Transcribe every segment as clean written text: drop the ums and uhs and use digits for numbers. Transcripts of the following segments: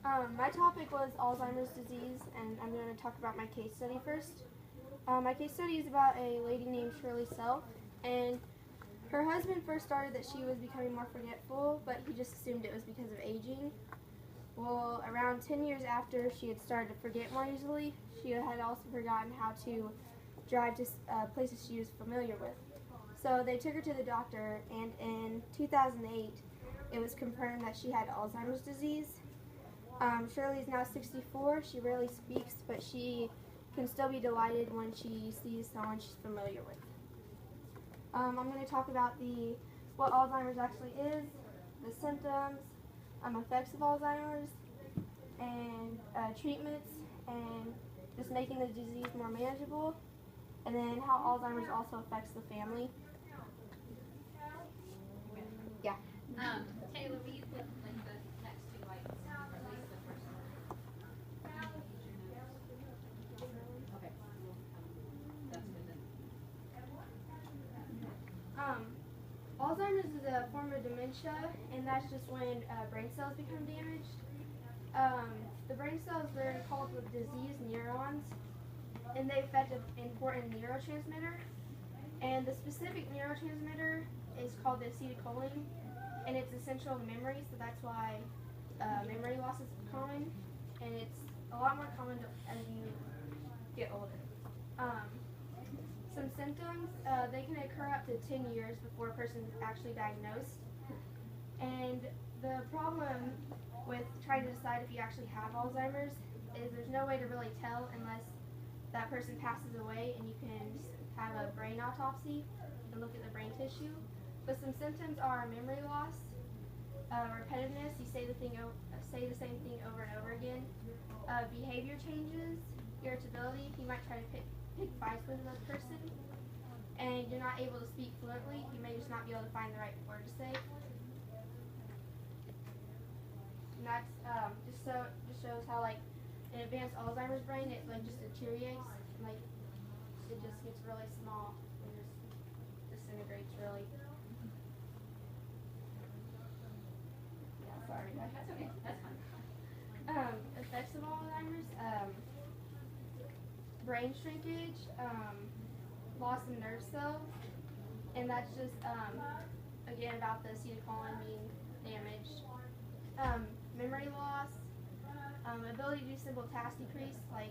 My topic was Alzheimer's disease, and I'm going to talk about my case study first. My case study is about a lady named Shirley Self, and her husband first started that she was becoming more forgetful, but he just assumed it was because of aging. Well, around 10 years after she had started to forget more easily, she had also forgotten how to drive to places she was familiar with. So they took her to the doctor, and in 2008, it was confirmed that she had Alzheimer's disease. Shirley's now 64. She rarely speaks, but she can still be delighted when she sees someone she's familiar with. I'm going to talk about what Alzheimer's actually is, the symptoms, effects of Alzheimer's, and treatments, and just making the disease more manageable, and then how Alzheimer's also affects the family. Yeah. Taylor, will you put like the next two lights, or at least the first one? Okay. That's good then. Alzheimer's is a form of dementia, and that's just when brain cells become damaged. The brain cells, they're called with diseased neurons, and they affect an important neurotransmitter. And the specific neurotransmitter is called the acetylcholine, and it's essential to memory, so that's why memory loss is common, and it's a lot more common as you get older. Some symptoms, they can occur up to 10 years before a person is actually diagnosed. And the problem with trying to decide if you actually have Alzheimer's is there's no way to really tell unless that person passes away and you can have a brain autopsy and look at the brain tissue. But some symptoms are memory loss, repetitiveness, you say the same thing over and over again, behavior changes, irritability, you might try to pick fights with another person, and you're not able to speak fluently, you may just not be able to find the right word to say. And that's just shows how like in advanced Alzheimer's brain it like just deteriorates, and, like it just gets really small and just disintegrates really. Yeah, sorry. That's okay. That's fine. Effects of Alzheimer's, brain shrinkage, loss of nerve cells, and that's just again about the acetylcholine being damaged. Memory loss, ability to do simple tasks decrease, like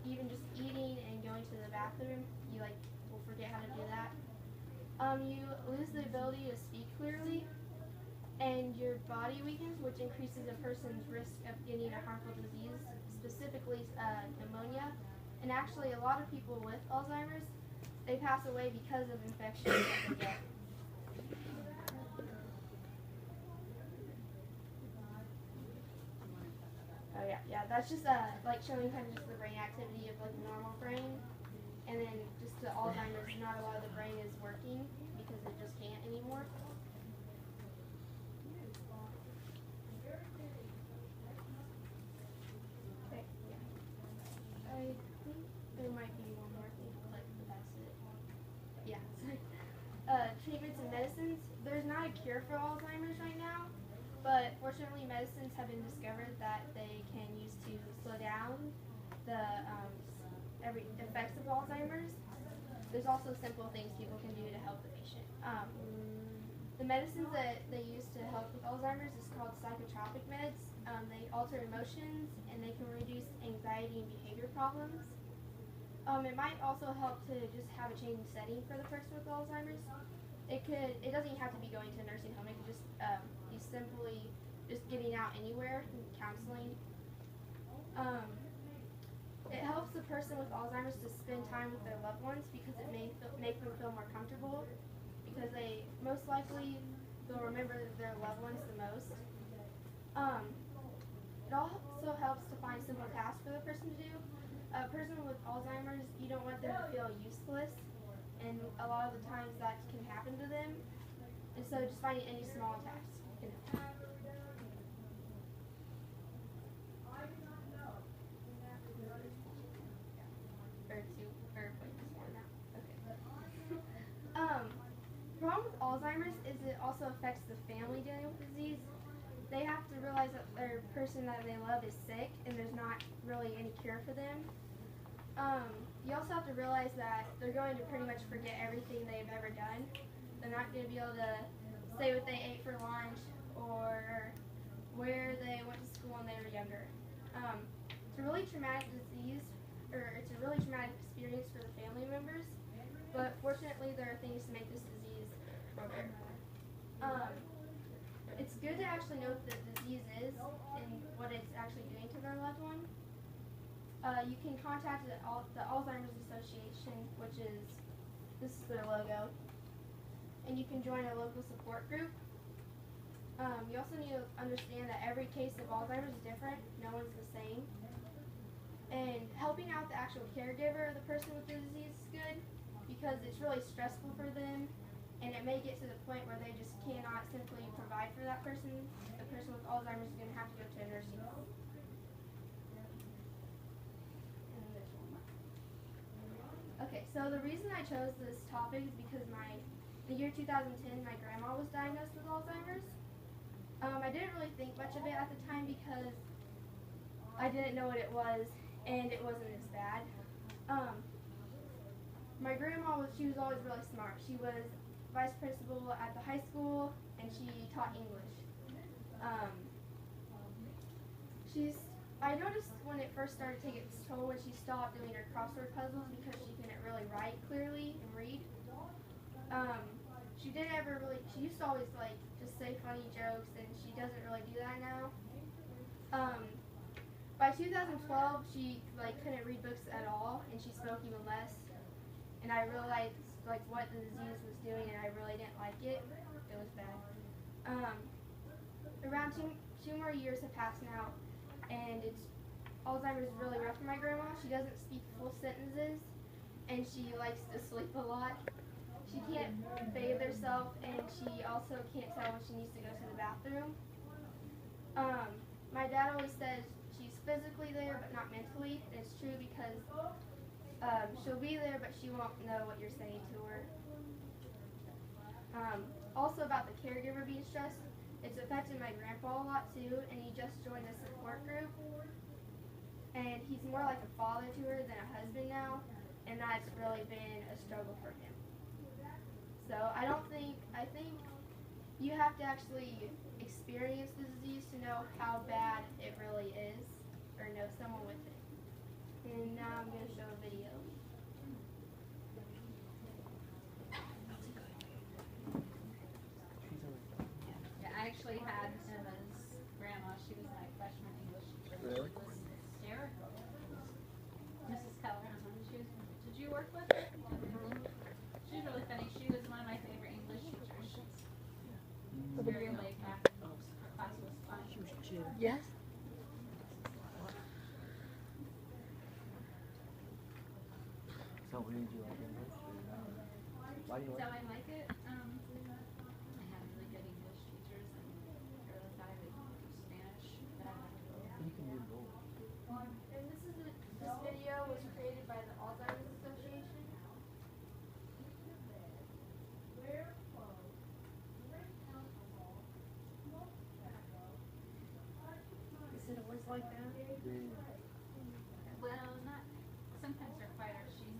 even just eating and going to the bathroom, you like will forget how to do that. You lose the ability to speak clearly, and your body weakens, which increases a person's risk of getting a harmful disease, specifically pneumonia. And actually, a lot of people with Alzheimer's, they pass away because of infections that they get. Oh yeah, that's just like showing kind of just the brain activity of like a normal brain, and then just the Alzheimer's, not a lot of the brain is working because it just can't anymore. Okay, yeah. I think there might be one more thing, but that's it. Yeah. Treatments and medicines. There's not a cure for Alzheimer's right now, but fortunately medicines have been discovered that they can use to slow down the effects of Alzheimer's. There's also simple things people can do to help the patient. The medicines that they use to help with Alzheimer's is called psychotropic meds. They alter emotions and they can reduce anxiety and behavior problems. It might also help to just have a change in setting for the person with Alzheimer's. It doesn't even have to be going to a nursing home. It could just be simply just getting out anywhere and counseling. It helps the person with Alzheimer's to spend time with their loved ones because it may make them feel more comfortable, because they most likely they'll remember their loved ones the most. It also helps to find simple tasks for the person to do. A person with Alzheimer's, you don't want them to feel useless, and a lot of the times that can happen to them. And so just finding any small task can help. The problem with Alzheimer's is it also affects the family dealing with the disease. they have to realize that their person that they love is sick and there's not really any cure for them. You also have to realize that they're going to pretty much forget everything they've ever done. They're not going to be able to say what they ate for lunch or where they went to school when they were younger. It's a really traumatic disease, or it's a really traumatic experience for the family members, but fortunately there are things to make this disease better. It's good to actually know what the disease is and what it's actually doing to their loved one. You can contact the Alzheimer's Association, which is, this is their logo, and you can join a local support group. You also need to understand that every case of Alzheimer's is different, no one's the same. And helping out the actual caregiver of the person with the disease is good because it's really stressful for them, and it may get to the point where they just cannot simply provide for that person. The person with Alzheimer's is going to have to go to a nursing home. Okay, so the reason I chose this topic is because the year 2010, my grandma was diagnosed with Alzheimer's. I didn't really think much of it at the time because I didn't know what it was and it wasn't as bad. My grandma she was always really smart. She was vice principal at the high school and she taught English. I noticed when it first started taking its toll when she stopped doing her crossword puzzles because she couldn't really write clearly and read. She used to always just say funny jokes, and she doesn't really do that now. By 2012, she couldn't read books at all, and she spoke even less. And I realized what the disease was doing, and I really didn't like it. It was bad. Around two more years have passed now, and Alzheimer's is really rough for my grandma. She doesn't speak full sentences, and she likes to sleep a lot. She can't bathe herself, and she also can't tell when she needs to go to the bathroom. My dad always says she's physically there, but not mentally. And it's true because she'll be there, but she won't know what you're saying to her. Also about the caregiver being stressed, it's affected my grandpa a lot too, and he just joined a support group. And he's more like a father to her than a husband now, and that's really been a struggle for him. So I think you have to actually experience the disease to know how bad it really is, or know someone with it. And now I'm going to show a video. Yeah, I actually had Emma's grandma. She was my freshman English teacher. Really? She was hysterical. Mrs. Keller. Did you work with her? She's really funny. She was one of my favorite English teachers. She was very laid back. Her class was fun. Yes. So who did you like English? Why do you So like I like it. I had really good English teachers, and I really thought I would do Spanish, but I like it. You can do both. And this video was created by the Alzheimer's Association. Is it always like that? Well, not. Sometimes they're quieter. She's